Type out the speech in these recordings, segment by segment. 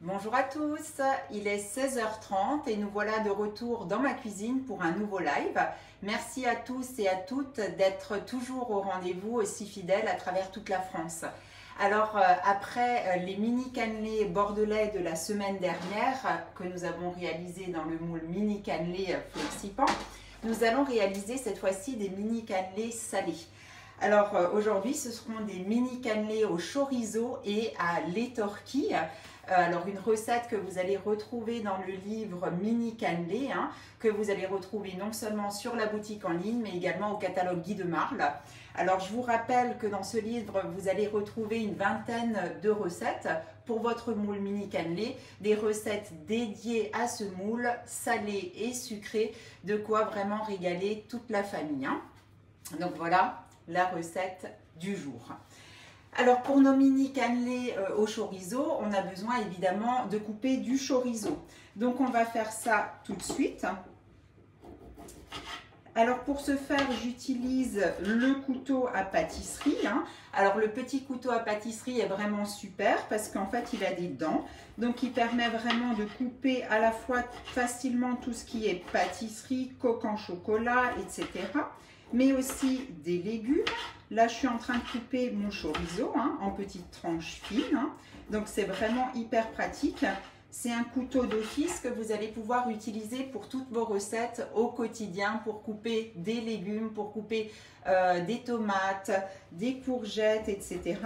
Bonjour à tous, il est 16h30 et nous voilà de retour dans ma cuisine pour un nouveau live. Merci à tous et à toutes d'être toujours au rendez-vous, aussi fidèles à travers toute la France. Alors après les mini cannelés bordelais de la semaine dernière que nous avons réalisé dans le moule mini cannelé Flexipan, nous allons réaliser cette fois-ci des mini cannelés salés. Alors aujourd'hui ce seront des mini cannelés au chorizo et à lait torquille. Alors une recette que vous allez retrouver dans le livre Mini Cannelé, que vous allez retrouver non seulement sur la boutique en ligne, mais également au catalogue Guy de Marle. Alors je vous rappelle que dans ce livre, vous allez retrouver une vingtaine de recettes pour votre moule Mini Cannelé, des recettes dédiées à ce moule, salé et sucré, de quoi vraiment régaler toute la famille. Donc voilà la recette du jour. Alors pour nos mini cannelés au chorizo, on a besoin évidemment de couper du chorizo. Donc on va faire ça tout de suite. Alors pour ce faire, j'utilise le couteau à pâtisserie. Alors le petit couteau à pâtisserie est vraiment super parce qu'en fait il a des dents. Donc il permet vraiment de couper à la fois facilement tout ce qui est pâtisserie, coque en chocolat, etc. Mais aussi des légumes. Là, je suis en train de couper mon chorizo en petites tranches fines. Donc, c'est vraiment hyper pratique. C'est un couteau d'office que vous allez pouvoir utiliser pour toutes vos recettes au quotidien, pour couper des légumes, pour couper des tomates, des courgettes, etc.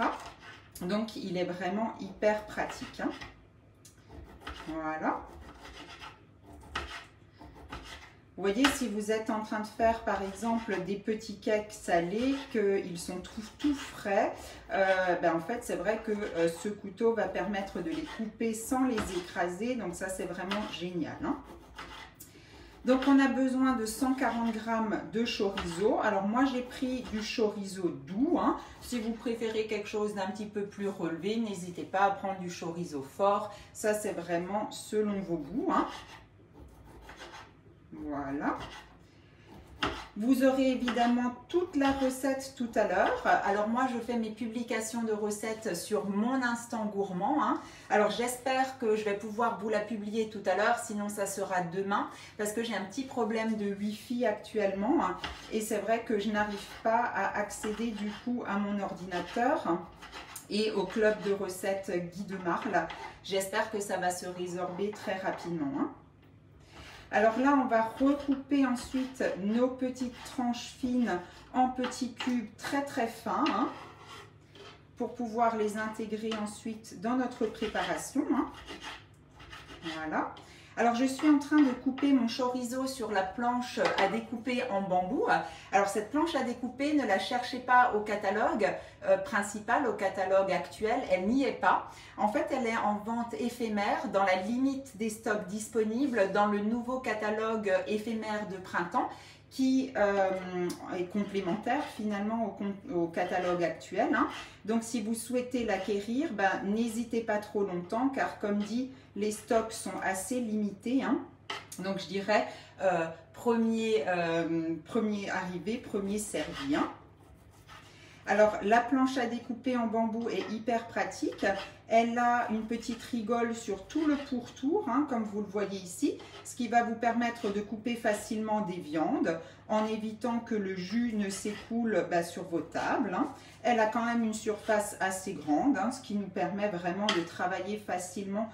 Donc, il est vraiment hyper pratique. Voilà. Vous voyez, si vous êtes en train de faire par exemple des petits cakes salés, qu'ils sont tout frais, en fait c'est vrai que ce couteau va permettre de les couper sans les écraser, donc ça c'est vraiment génial. Donc on a besoin de 140 g de chorizo. Alors moi j'ai pris du chorizo doux. Si vous préférez quelque chose d'un petit peu plus relevé, n'hésitez pas à prendre du chorizo fort. Ça c'est vraiment selon vos goûts. Voilà. Vous aurez évidemment toute la recette tout à l'heure. Alors moi, je fais mes publications de recettes sur mon instant gourmand. Alors j'espère que je vais pouvoir vous la publier tout à l'heure, sinon ça sera demain, parce que j'ai un petit problème de Wi-Fi actuellement. Et c'est vrai que je n'arrive pas à accéder du coup à mon ordinateur et au club de recettes Guy de Marle. J'espère que ça va se résorber très rapidement. Alors là, on va recouper ensuite nos petites tranches fines en petits cubes très fins pour pouvoir les intégrer ensuite dans notre préparation. Voilà. Alors je suis en train de couper mon chorizo sur la planche à découper en bambou. Alors cette planche à découper, ne la cherchez pas au catalogue principal, au catalogue actuel, elle n'y est pas. En fait, elle est en vente éphémère dans la limite des stocks disponibles dans le nouveau catalogue éphémère de printemps qui est complémentaire finalement au catalogue actuel. Donc si vous souhaitez l'acquérir, n'hésitez pas trop longtemps car comme dit, les stocks sont assez limités. Donc je dirais premier arrivé, premier servi. Alors la planche à découper en bambou est hyper pratique. Elle a une petite rigole sur tout le pourtour, comme vous le voyez ici, ce qui va vous permettre de couper facilement des viandes en évitant que le jus ne s'écoule sur vos tables. Elle a quand même une surface assez grande, ce qui nous permet vraiment de travailler facilement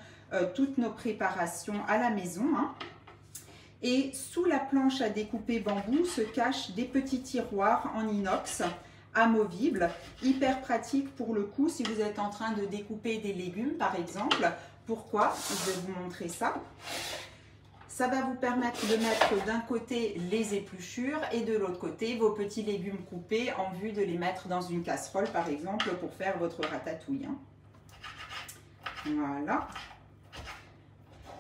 toutes nos préparations à la maison. Et sous la planche à découper bambou se cachent des petits tiroirs en inox amovible, hyper pratique pour le coup si vous êtes en train de découper des légumes par exemple. Pourquoi? Je vais vous montrer ça. Ça va vous permettre de mettre d'un côté les épluchures et de l'autre côté vos petits légumes coupés en vue de les mettre dans une casserole par exemple pour faire votre ratatouille. Voilà.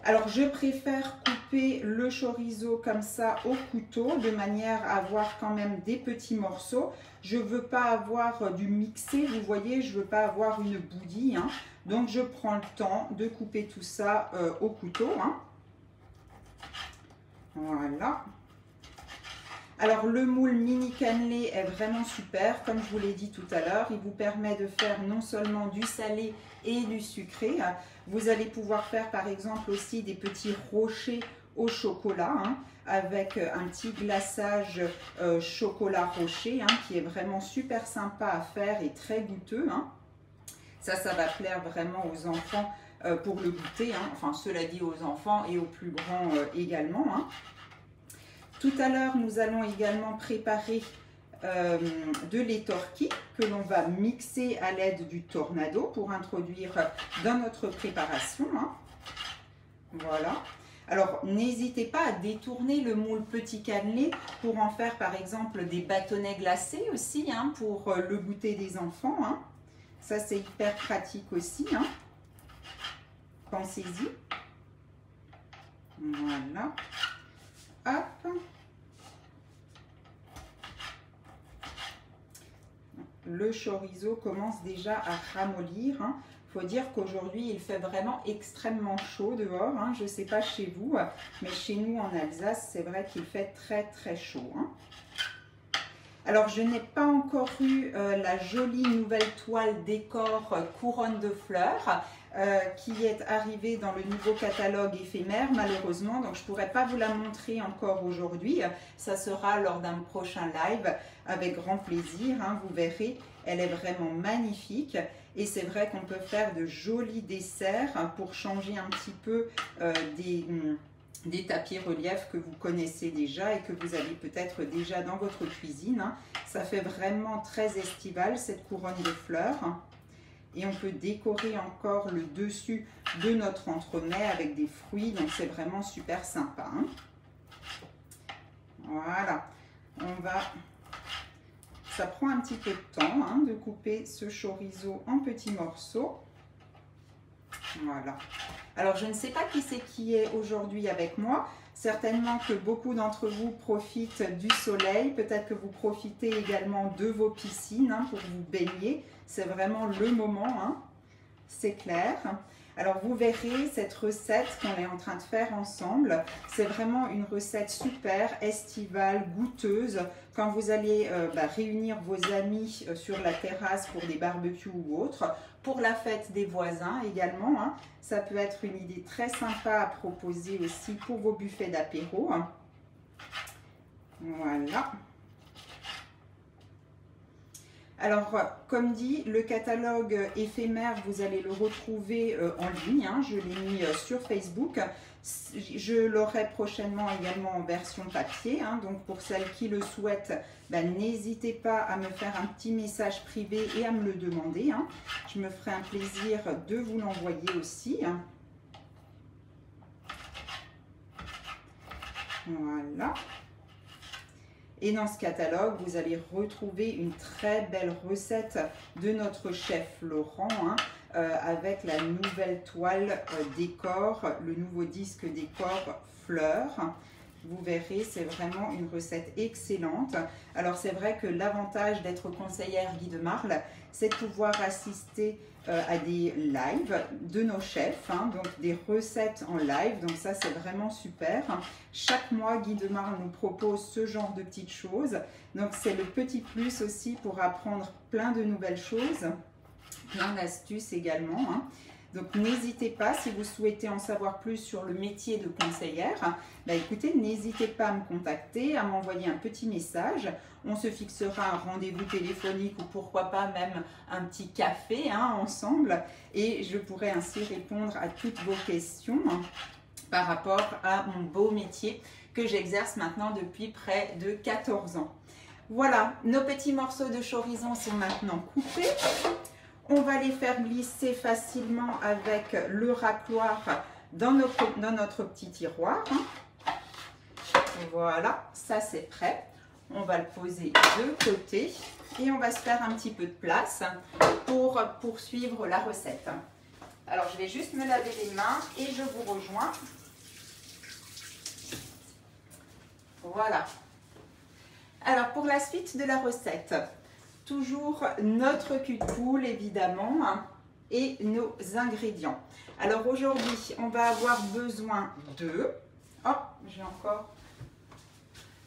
Alors je préfère couper le chorizo comme ça au couteau de manière à avoir quand même des petits morceaux. Je ne veux pas avoir du mixé, vous voyez, je ne veux pas avoir une bouillie. Donc je prends le temps de couper tout ça au couteau. Voilà. Alors le moule mini cannelé est vraiment super, comme je vous l'ai dit tout à l'heure, il vous permet de faire non seulement du salé et du sucré. Vous allez pouvoir faire par exemple aussi des petits rochers au chocolat, hein, avec un petit glaçage chocolat rocher, hein, qui est vraiment super sympa à faire et très goûteux. Hein. Ça va plaire vraiment aux enfants pour le goûter, hein. Enfin cela dit aux enfants et aux plus grands également. Hein. Tout à l'heure, nous allons également préparer de lait torquis que l'on va mixer à l'aide du tornado pour introduire dans notre préparation. Hein. Voilà. Alors, n'hésitez pas à détourner le moule petit cannelé pour en faire par exemple des bâtonnets glacés aussi, hein, pour le goûter des enfants. Hein. Ça, c'est hyper pratique aussi. Hein. Pensez-y. Voilà. Hop. Le chorizo commence déjà à ramollir. Hein. Faut dire qu'aujourd'hui, il fait vraiment extrêmement chaud dehors. Hein. Je ne sais pas chez vous, mais chez nous en Alsace, c'est vrai qu'il fait très très chaud. Hein. Alors, je n'ai pas encore eu la jolie nouvelle toile décor couronne de fleurs qui est arrivée dans le nouveau catalogue éphémère, malheureusement. Donc, je ne pourrais pas vous la montrer encore aujourd'hui. Ça sera lors d'un prochain live avec grand plaisir. Hein, vous verrez, elle est vraiment magnifique. Et c'est vrai qu'on peut faire de jolis desserts pour changer un petit peu des tapis reliefs que vous connaissez déjà et que vous avez peut-être déjà dans votre cuisine. Hein. Ça fait vraiment très estival cette couronne de fleurs. Et on peut décorer encore le dessus de notre entremets avec des fruits. Donc c'est vraiment super sympa. Hein. Voilà. Ça prend un petit peu de temps, hein, de couper ce chorizo en petits morceaux. Voilà. Alors, je ne sais pas qui c'est qui est aujourd'hui avec moi. Certainement que beaucoup d'entre vous profitent du soleil. Peut-être que vous profitez également de vos piscines, hein, pour vous baigner. C'est vraiment le moment, hein. C'est clair. Alors, vous verrez cette recette qu'on est en train de faire ensemble. C'est vraiment une recette super estivale, goûteuse. Quand vous allez réunir vos amis sur la terrasse pour des barbecues ou autres, pour la fête des voisins également, hein, ça peut être une idée très sympa à proposer aussi pour vos buffets d'apéro. Voilà. Alors, comme dit, le catalogue éphémère, vous allez le retrouver en ligne. Hein, je l'ai mis sur Facebook. Je l'aurai prochainement également en version papier. Hein, donc, pour celles qui le souhaitent, n'hésitez pas à me faire un petit message privé et à me le demander. Hein. Je me ferai un plaisir de vous l'envoyer aussi. Hein. Voilà. Et dans ce catalogue, vous allez retrouver une très belle recette de notre chef Laurent, hein, avec la nouvelle toile décor, le nouveau disque décor fleurs. Vous verrez, c'est vraiment une recette excellente. Alors c'est vrai que l'avantage d'être conseillère Guy de Marle, c'est de pouvoir assister à des lives de nos chefs, hein, donc des recettes en live, donc ça c'est vraiment super. Chaque mois, Guy de Marle nous propose ce genre de petites choses, donc c'est le petit plus aussi pour apprendre plein de nouvelles choses, plein d'astuces également. Hein. Donc n'hésitez pas, si vous souhaitez en savoir plus sur le métier de conseillère, écoutez, n'hésitez pas à me contacter, à m'envoyer un petit message. On se fixera un rendez-vous téléphonique ou pourquoi pas même un petit café, hein, ensemble. Et je pourrai ainsi répondre à toutes vos questions, hein, par rapport à mon beau métier que j'exerce maintenant depuis près de 14 ans. Voilà, nos petits morceaux de chorizo sont maintenant coupés. On va les faire glisser facilement avec le racloir dans notre petit tiroir. Voilà, ça c'est prêt. On va le poser de côté et on va se faire un petit peu de place pour poursuivre la recette. Alors, je vais juste me laver les mains et je vous rejoins. Voilà. Alors, pour la suite de la recette, toujours notre cul de poule évidemment, hein, et nos ingrédients. Alors aujourd'hui, on va avoir besoin de... Oh, j'ai encore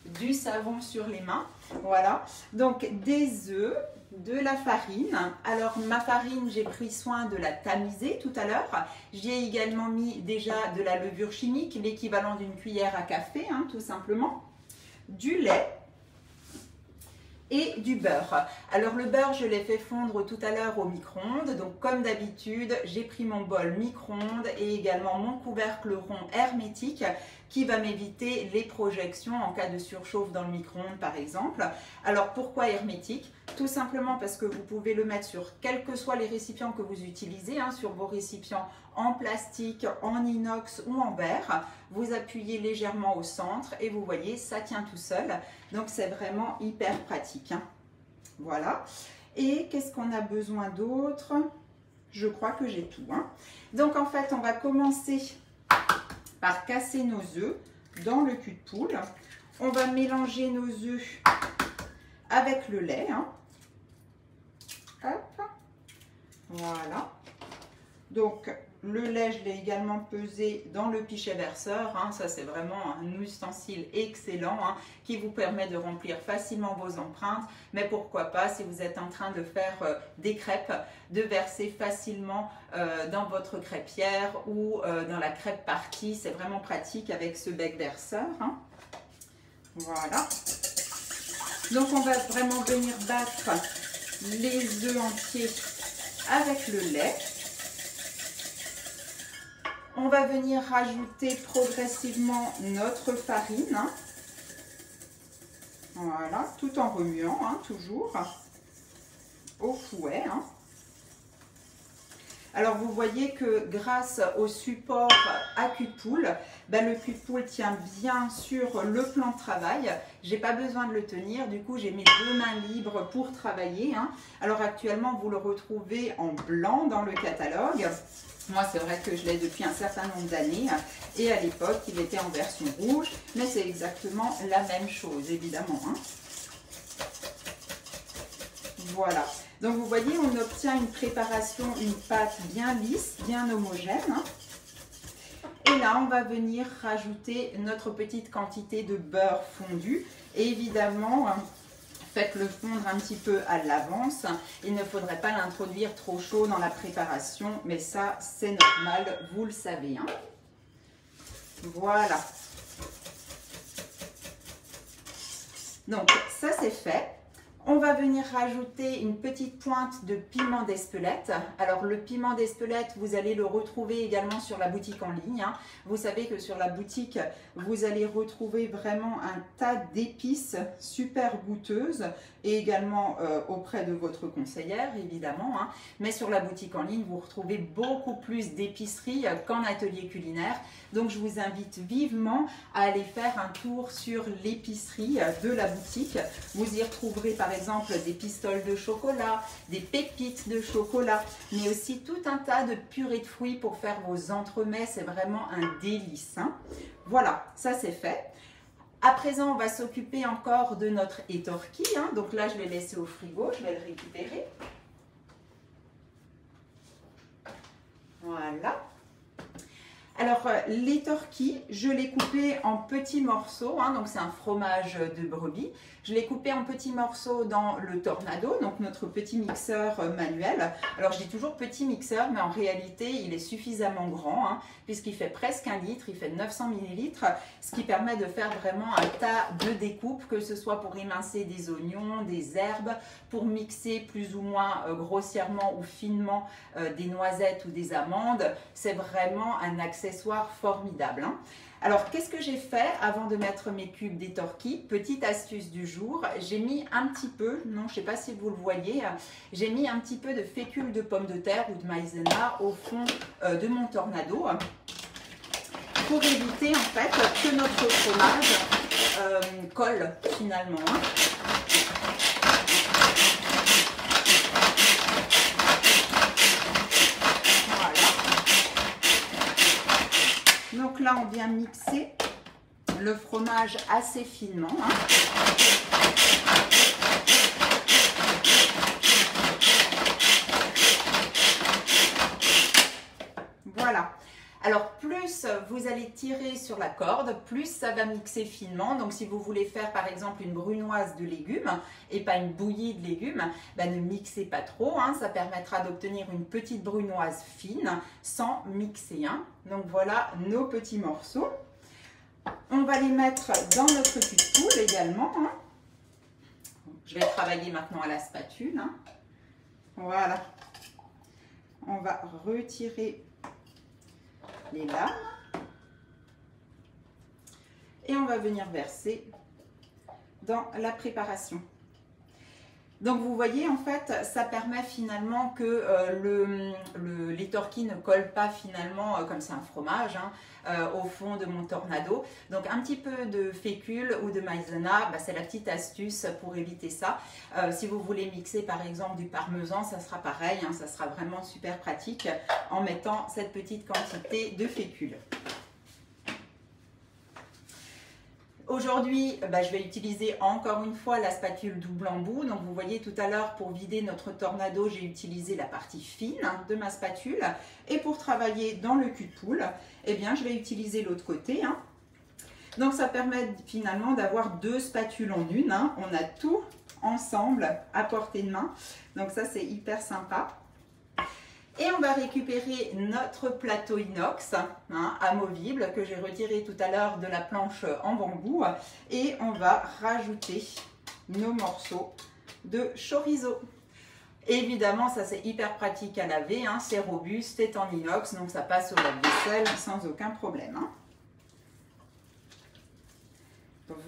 du savon sur les mains. Voilà, donc des œufs, de la farine. Alors ma farine, j'ai pris soin de la tamiser tout à l'heure. J'y ai également mis déjà de la levure chimique, l'équivalent d'une cuillère à café, hein, tout simplement. Du lait et du beurre. Alors le beurre, je l'ai fait fondre tout à l'heure au micro-ondes. Donc comme d'habitude, j'ai pris mon bol micro-ondes et également mon couvercle rond hermétique qui va m'éviter les projections en cas de surchauffe dans le micro-ondes par exemple. Alors pourquoi hermétique? Tout simplement parce que vous pouvez le mettre sur quels que soient les récipients que vous utilisez, hein, sur vos récipients en plastique, en inox ou en verre. Vous appuyez légèrement au centre et vous voyez, ça tient tout seul. Donc c'est vraiment hyper pratique, hein. Voilà. Et qu'est-ce qu'on a besoin d'autre? Je crois que j'ai tout, hein. Donc en fait, on va commencer par casser nos œufs dans le cul de poule. On va mélanger nos œufs avec le lait, hein. Hop. Voilà. Donc le lait, je l'ai également pesé dans le pichet verseur, hein. Ça c'est vraiment un ustensile excellent, hein, qui vous permet de remplir facilement vos empreintes. Mais pourquoi pas, si vous êtes en train de faire des crêpes, de verser facilement dans votre crêpière ou dans la crêpe partie. C'est vraiment pratique avec ce bec verseur, hein. Voilà. Donc on va vraiment venir battre les œufs entiers avec le lait. On va venir rajouter progressivement notre farine. Hein. Voilà, tout en remuant, hein, toujours au fouet. Hein. Alors vous voyez que grâce au support à cul de poule, ben, le cul de poule tient bien sur le plan de travail. J'ai pas besoin de le tenir, du coup j'ai mes deux mains libres pour travailler. Hein. Alors actuellement vous le retrouvez en blanc dans le catalogue. Moi, c'est vrai que je l'ai depuis un certain nombre d'années et à l'époque, il était en version rouge, mais c'est exactement la même chose, évidemment. Hein. Voilà. Donc, vous voyez, on obtient une préparation, une pâte bien lisse, bien homogène. Hein. Et là, on va venir rajouter notre petite quantité de beurre fondu. Et évidemment, faites-le fondre un petit peu à l'avance. Il ne faudrait pas l'introduire trop chaud dans la préparation, mais ça, c'est normal, vous le savez. Hein. Voilà. Donc, ça, c'est fait. On va venir rajouter une petite pointe de piment d'Espelette. Alors le piment d'Espelette, vous allez le retrouver également sur la boutique en ligne. Hein. Vous savez que sur la boutique, vous allez retrouver vraiment un tas d'épices super goûteuses et également auprès de votre conseillère, évidemment. Hein. Mais sur la boutique en ligne, vous retrouvez beaucoup plus d'épicerie qu'en atelier culinaire. Donc je vous invite vivement à aller faire un tour sur l'épicerie de la boutique. Vous y retrouverez par exemple des pistoles de chocolat, des pépites de chocolat, mais aussi tout un tas de purées de fruits pour faire vos entremets. C'est vraiment un délice. Hein. Voilà, ça c'est fait. À présent, on va s'occuper encore de notre étorquille. Hein. Donc là, je l'ai laissé au frigo, je vais le récupérer. Voilà. Alors, l'étorquille, je l'ai coupé en petits morceaux, hein, donc c'est un fromage de brebis. Je l'ai coupé en petits morceaux dans le Tornado, donc notre petit mixeur manuel. Alors, je dis toujours petit mixeur, mais en réalité, il est suffisamment grand, hein, puisqu'il fait presque 1 litre, il fait 900 millilitres, ce qui permet de faire vraiment un tas de découpes, que ce soit pour émincer des oignons, des herbes, pour mixer plus ou moins grossièrement ou finement des noisettes ou des amandes. C'est vraiment un accessoire formidable. Hein. Alors, qu'est-ce que j'ai fait avant de mettre mes cubes d'étorquille? Petite astuce du jour, j'ai mis un petit peu, non, je ne sais pas si vous le voyez, j'ai mis un petit peu de fécule de pommes de terre ou de maïzena au fond de mon Tornado pour éviter en fait que notre fromage colle finalement. Hein. Donc là, on vient mixer le fromage assez finement. Hein. Voilà. Alors plus vous allez tirer sur la corde, plus ça va mixer finement. Donc si vous voulez faire par exemple une brunoise de légumes et pas une bouillie de légumes, ben, ne mixez pas trop, hein. Ça permettra d'obtenir une petite brunoise fine sans mixer, hein. Donc voilà nos petits morceaux. On va les mettre dans notre cul de poule également, hein. Je vais travailler maintenant à la spatule, hein. Voilà. On va retirer les lames et on va venir verser dans la préparation. Donc vous voyez, en fait, ça permet finalement que les torquilles ne collent pas finalement, comme c'est un fromage, hein, au fond de mon tornado. Donc un petit peu de fécule ou de maïzena, bah, c'est la petite astuce pour éviter ça. Si vous voulez mixer par exemple du parmesan, ça sera pareil, hein, ça sera vraiment super pratique en mettant cette petite quantité de fécule. Aujourd'hui, je vais utiliser encore une fois la spatule double embout. Donc vous voyez tout à l'heure, pour vider notre tornado, j'ai utilisé la partie fine de ma spatule. Et pour travailler dans le cul de poule, eh bien, je vais utiliser l'autre côté, hein. Donc ça permet finalement d'avoir deux spatules en une, hein. On a tout ensemble à portée de main. Donc ça, c'est hyper sympa. Et on va récupérer notre plateau inox, hein, amovible que j'ai retiré tout à l'heure de la planche en bambou. Et on va rajouter nos morceaux de chorizo. Évidemment, ça c'est hyper pratique à laver, hein, c'est robuste, c'est en inox, donc ça passe au lave-vaisselle sans aucun problème, hein.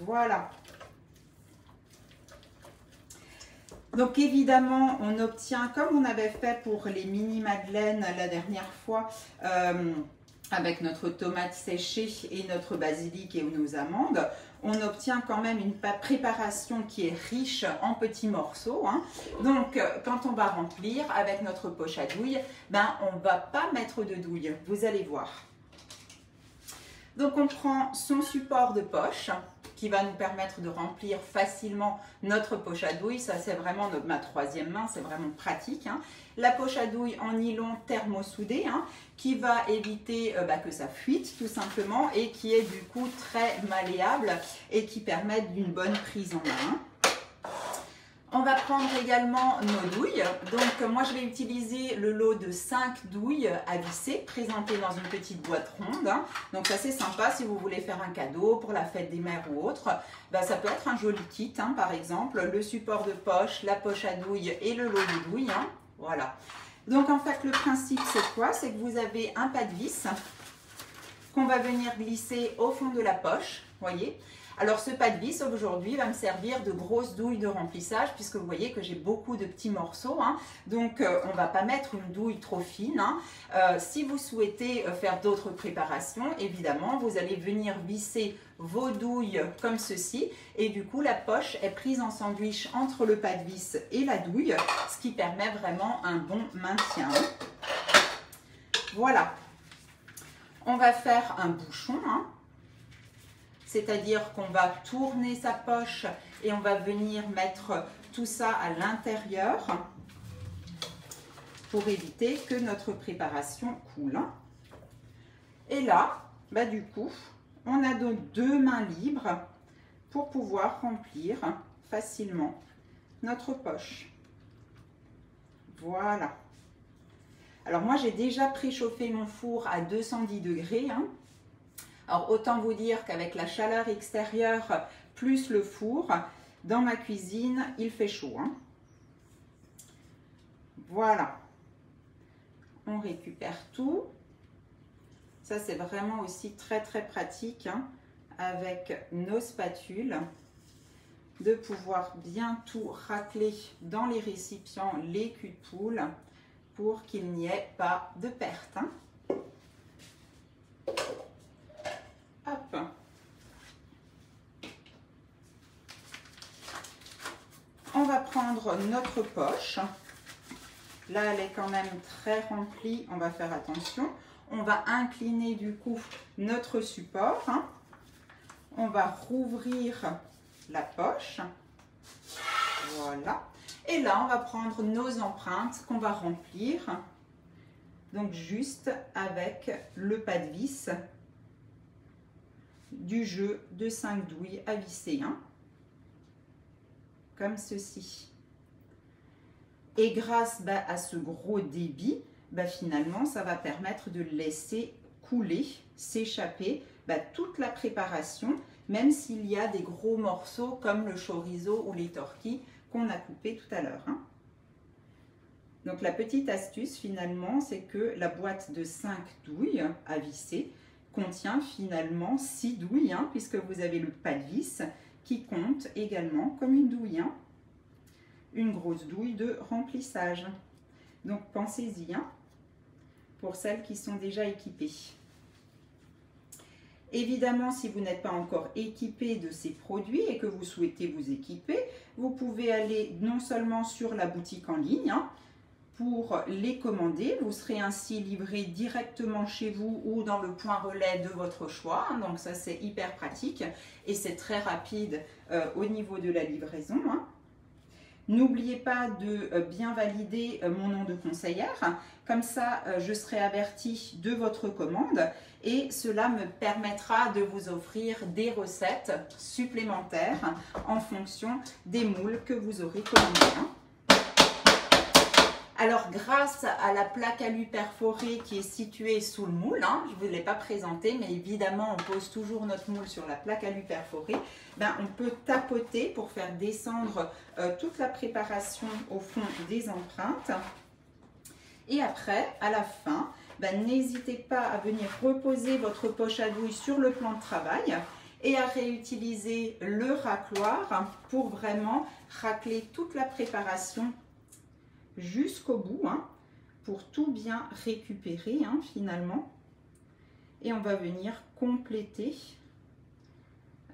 Voilà. Donc évidemment, on obtient, comme on avait fait pour les mini madeleines la dernière fois, avec notre tomate séchée et notre basilic et nos amandes, on obtient quand même une préparation qui est riche en petits morceaux, hein. Donc quand on va remplir avec notre poche à douille, ben, on ne va pas mettre de douille, vous allez voir. Donc on prend son support de poche qui va nous permettre de remplir facilement notre poche à douille. Ça, c'est vraiment ma troisième main, c'est vraiment pratique, hein. La poche à douille en nylon thermosoudé, hein, qui va éviter que ça fuite tout simplement et qui est du coup très malléable et qui permet d'une bonne prise en main. On va prendre également nos douilles. Donc moi je vais utiliser le lot de 5 douilles à visser, présentées dans une petite boîte ronde. Donc ça c'est sympa si vous voulez faire un cadeau pour la fête des mères ou autre. Ça peut être un joli kit, hein, par exemple, le support de poche, la poche à douille et le lot de douilles, hein. Voilà. Donc en fait le principe c'est quoi? C'est que vous avez un pas de vis qu'on va venir glisser au fond de la poche, voyez. Alors ce pas de vis aujourd'hui va me servir de grosse douille de remplissage puisque vous voyez que j'ai beaucoup de petits morceaux, hein. Donc on ne va pas mettre une douille trop fine, hein. Si vous souhaitez faire d'autres préparations, évidemment vous allez venir visser vos douilles comme ceci et du coup la poche est prise en sandwich entre le pas de vis et la douille, ce qui permet vraiment un bon maintien. Voilà, on va faire un bouchon, hein. C'est-à-dire qu'on va tourner sa poche et on va venir mettre tout ça à l'intérieur pour éviter que notre préparation coule. Et là, du coup, on a nos deux mains libres pour pouvoir remplir facilement notre poche. Voilà. Alors moi, j'ai déjà préchauffé mon four à 210 degrés, hein. Alors autant vous dire qu'avec la chaleur extérieure plus le four, dans ma cuisine, il fait chaud, hein. Voilà. On récupère tout. Ça, c'est vraiment aussi très très pratique, hein, avec nos spatules, de pouvoir bien tout racler dans les récipients, les culs de poule, pour qu'il n'y ait pas de perte, hein. Hop. On va prendre notre poche. Là, elle est quand même très remplie. On va faire attention. On va incliner du coup notre support, hein. On va rouvrir la poche. Voilà. Et là, on va prendre nos empreintes qu'on va remplir. donc juste avec le pas de vis du jeu de 5 douilles à visser, hein, comme ceci. Et grâce à ce gros débit, finalement, ça va permettre de laisser couler, s'échapper toute la préparation, même s'il y a des gros morceaux comme le chorizo ou les tortillas qu'on a coupés tout à l'heure, hein. Donc la petite astuce finalement, c'est que la boîte de 5 douilles à visser contient finalement 6 douilles, hein, puisque vous avez le pas de vis qui compte également comme une douille, hein, une grosse douille de remplissage. Donc pensez-y, hein, pour celles qui sont déjà équipées. Évidemment, si vous n'êtes pas encore équipé de ces produits et que vous souhaitez vous équiper, vous pouvez aller non seulement sur la boutique en ligne, hein, pour les commander. Vous serez ainsi livré directement chez vous ou dans le point relais de votre choix. Donc ça, c'est hyper pratique et c'est très rapide au niveau de la livraison, hein. N'oubliez pas de bien valider mon nom de conseillère. Comme ça, je serai avertie de votre commande et cela me permettra de vous offrir des recettes supplémentaires en fonction des moules que vous aurez commandés, hein. Alors, grâce à la plaque alu perforée qui est située sous le moule, hein, je ne vous l'ai pas présenté, mais évidemment, on pose toujours notre moule sur la plaque alu perforée, on peut tapoter pour faire descendre toute la préparation au fond des empreintes. Et après, à la fin, n'hésitez pas à venir reposer votre poche à douille sur le plan de travail et à réutiliser le racloir pour vraiment racler toute la préparation jusqu'au bout, hein, pour tout bien récupérer, hein, finalement. Et on va venir compléter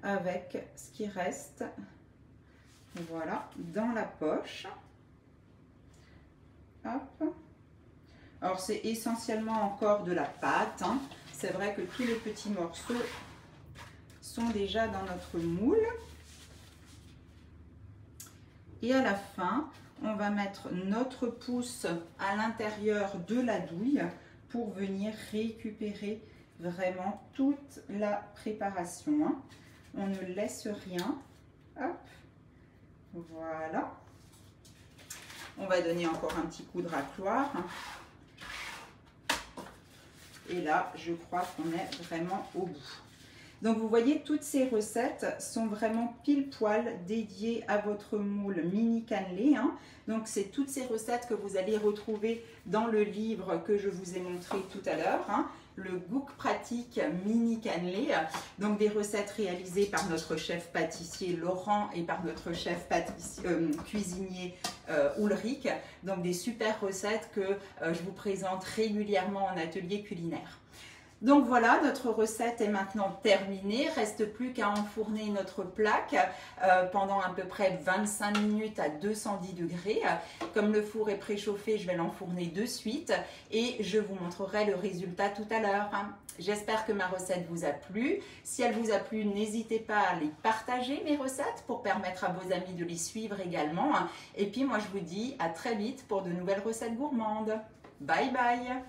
avec ce qui reste, voilà, dans la poche. Hop. Alors c'est essentiellement encore de la pâte, hein. C'est vrai que tous les petits morceaux sont déjà dans notre moule. Et à la fin, on va mettre notre pouce à l'intérieur de la douille pour venir récupérer vraiment toute la préparation, hein. On ne laisse rien. Hop. Voilà. On va donner encore un petit coup de racloir. Et là, je crois qu'on est vraiment au bout. Donc vous voyez, toutes ces recettes sont vraiment pile poil dédiées à votre moule mini cannelé, hein. Donc c'est toutes ces recettes que vous allez retrouver dans le livre que je vous ai montré tout à l'heure, hein, le Goût pratique mini cannelé. Donc des recettes réalisées par notre chef pâtissier Laurent et par notre chef cuisinier Ulrich. Donc des super recettes que je vous présente régulièrement en atelier culinaire. Donc voilà, notre recette est maintenant terminée. Reste plus qu'à enfourner notre plaque pendant à peu près 25 minutes à 210 degrés. Comme le four est préchauffé, je vais l'enfourner de suite et je vous montrerai le résultat tout à l'heure. J'espère que ma recette vous a plu. Si elle vous a plu, n'hésitez pas à les partager, mes recettes, pour permettre à vos amis de les suivre également. Et puis moi, je vous dis à très vite pour de nouvelles recettes gourmandes. Bye bye!